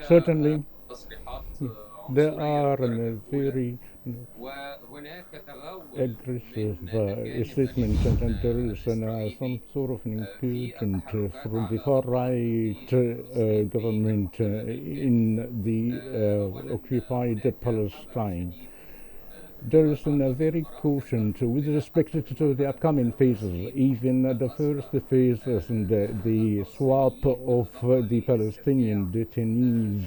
Certainly, there are very aggressive statements, and there is some sort of an incursion from the far-right government in the occupied Palestine. There is a very caution with respect to the upcoming phases, even the first phases and the swap of the Palestinian detainees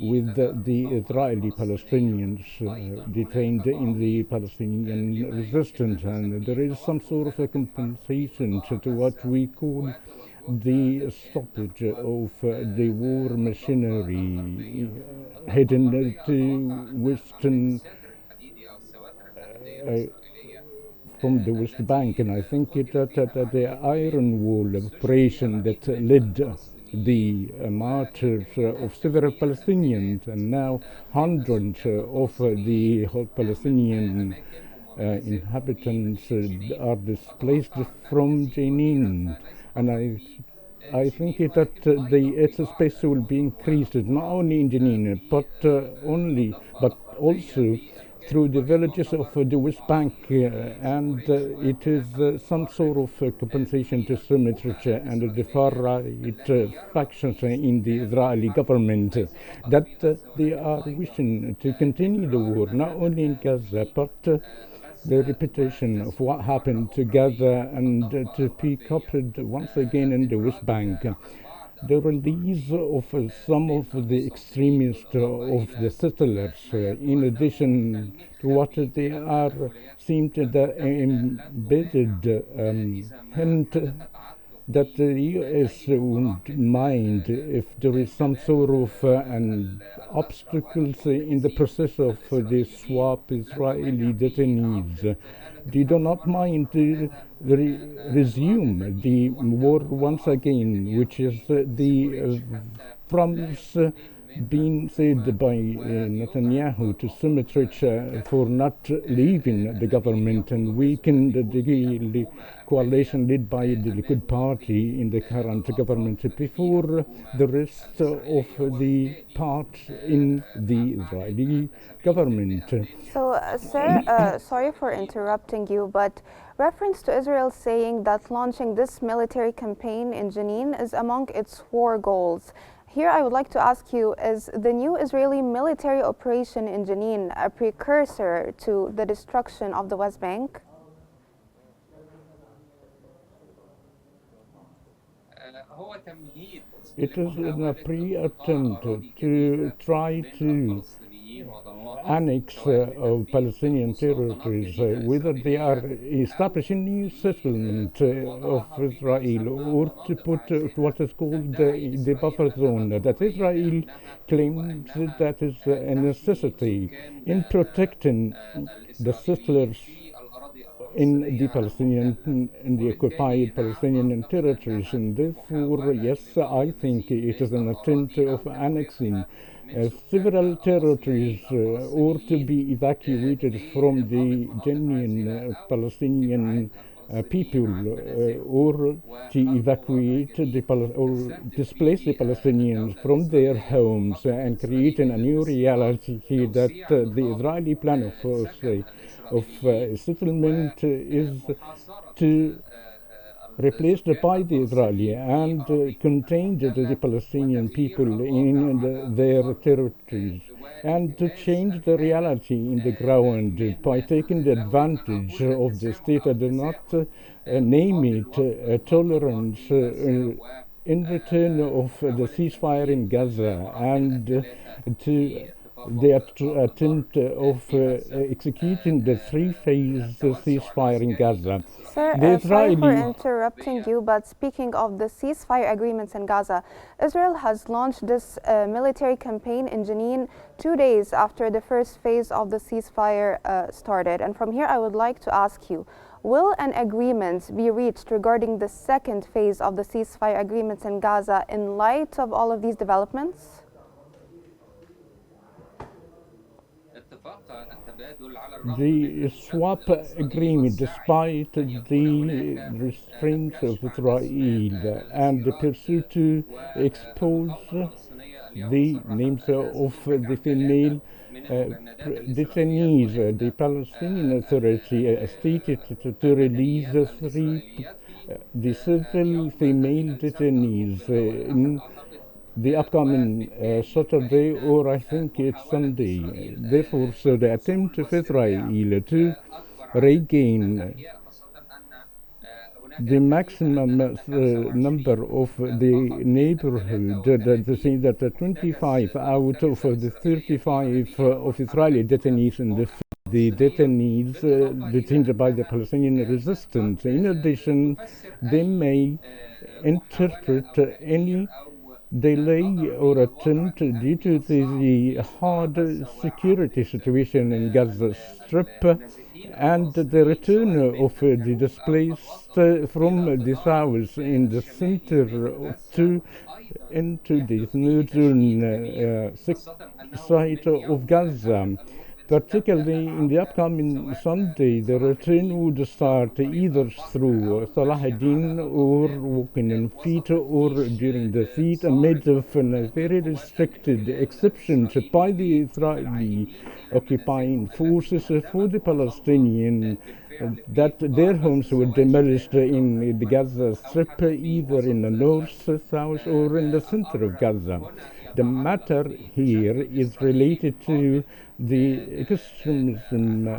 with the Israeli Palestinians detained in the Palestinian resistance, and there is some sort of a compensation to what we call the stoppage of the war machinery heading to Western from the West Bank, and I think that the Iron Wall operation that led the martyrs of several Palestinians, and now hundreds of the Palestinian inhabitants are displaced from Jenin, and I think that the airspace will be increased not only in Jenin, but also through the villages of the West Bank, and it is some sort of compensation to Semitic and the far-right factions in the Israeli government that they are wishing to continue the war, not only in Gaza, but the repetition of what happened to Gaza and to be coupled once again in the West Bank. The release of some of the extremists of the settlers, in addition to what they are, seemed that embedded hint that the U.S. wouldn't mind if there is some sort of an obstacles in the process of the swap Israeli detainees. They do not mind to resume the war once again, which is the promise being said by Netanyahu to Smotrich for not leaving the government and weaken the coalition led by the Likud party in the current government before the rest of the parts in the Israeli government. So, sir, sorry for interrupting you, but reference to Israel saying that launching this military campaign in Jenin is among its war goals. Here I would like to ask you, is the new Israeli military operation in Jenin a precursor to the destruction of the West Bank? It is a pre-attempt to try to annex Palestinian territories, whether they are establishing new settlement of Israel or to put what is called the buffer zone that Israel claims that is a necessity in protecting the settlers in the occupied Palestinian territories, and therefore, yes, I think it is an attempt of annexing several territories or to be evacuated from the genuine Palestinian people or to evacuate or displace the Palestinians from their homes and creating a new reality that the Israeli plan of settlement is to replaced by the Israeli and contained the Palestinian people in their territories, and to change the reality in the ground by taking the advantage of the state and do not name it tolerance in return of the ceasefire in Gaza and to the attempt of executing the three-phase ceasefire in Gaza. Sir, sorry for interrupting you, but speaking of the ceasefire agreements in Gaza, Israel has launched this military campaign in Jenin 2 days after the first phase of the ceasefire started. And from here, I would like to ask you, will an agreement be reached regarding the second phase of the ceasefire agreements in Gaza in light of all of these developments? the swap agreement, despite the restraints of Israel and the pursuit to expose the names of the female detainees, the Palestinian Authority stated to release the civil female detainees in the upcoming Saturday, or I think it's Sunday. Therefore, so the attempt of Israel to regain the maximum number of the neighborhood, the thing that 25 out of the 35 of Israeli detainees in the detainees detained by the Palestinian resistance. In addition, they may interpret any delay or attempt due to the hard security situation in Gaza Strip and the return of the displaced from the south in the center to into the northern side of Gaza. Particularly in the upcoming Sunday, the return would start either through Salah ad-Din or walking in feet or during the feet amid of very restricted exceptions by the Israeli occupying forces for the Palestinian that their homes were demolished in the Gaza Strip, either in the north, south, or in the center of Gaza. The matter here is related to the extremism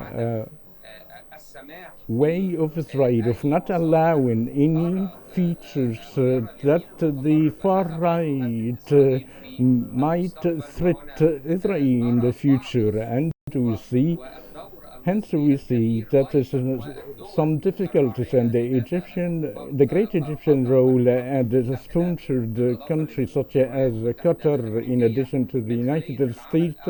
way of Israel of not allowing any features that the far right might threat Israel in the future, and we see. Hence, we see that there's some difficulties, and the great Egyptian role, and the sponsored countries such as Qatar, in addition to the United States,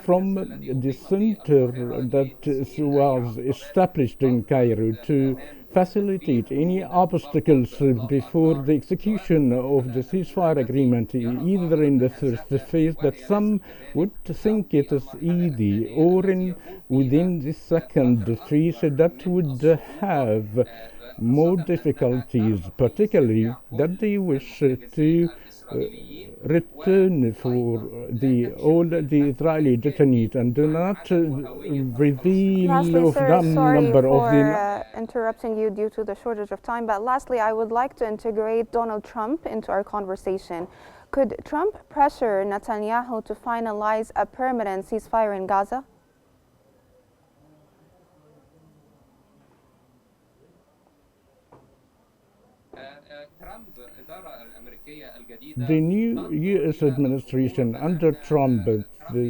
from the center that was established in Cairo to facilitate any obstacles before the execution of the ceasefire agreement, either in the first phase that some would think it is easy, or within the second phase that would have more difficulties, particularly that they wish to return for all the Israeli detainees and do not reveal Lastly, of sir, them sorry number for of the interrupting you due to the shortage of time, but lastly, I would like to integrate Donald Trump into our conversation. Could Trump pressure Netanyahu to finalize a permanent ceasefire in Gaza? The new U.S. administration under Trump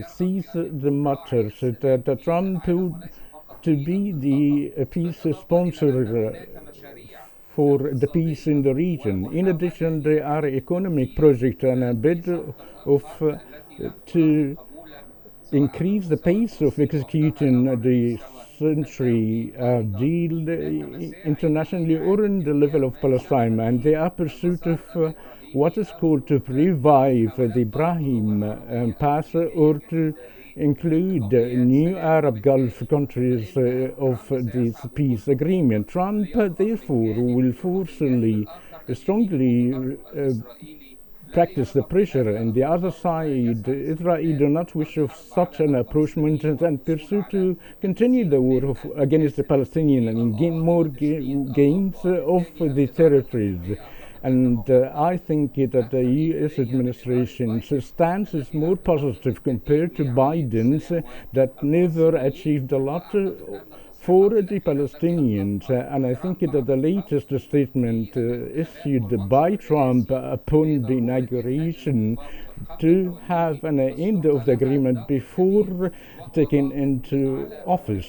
sees the matters that Trump to be the peace sponsor for the peace in the region. In addition, there are economic projects and a bid of to increase the pace of executing the century deal internationally or in the level of Palestine, and they are pursuit of what is called to revive the Ibrahim path, or to include new Arab Gulf countries of this peace agreement. Trump, therefore, will forcefully, strongly practice the pressure, and the other side, Israel, do not wish of such an approachment and pursue to continue the war against the Palestinians and gain more gains of the territories. And I think that the U.S. administration's stance is more positive compared to Biden's, that never achieved a lot for the Palestinians. And I think that the latest statement issued by Trump upon the inauguration to have an end of the agreement before taking into office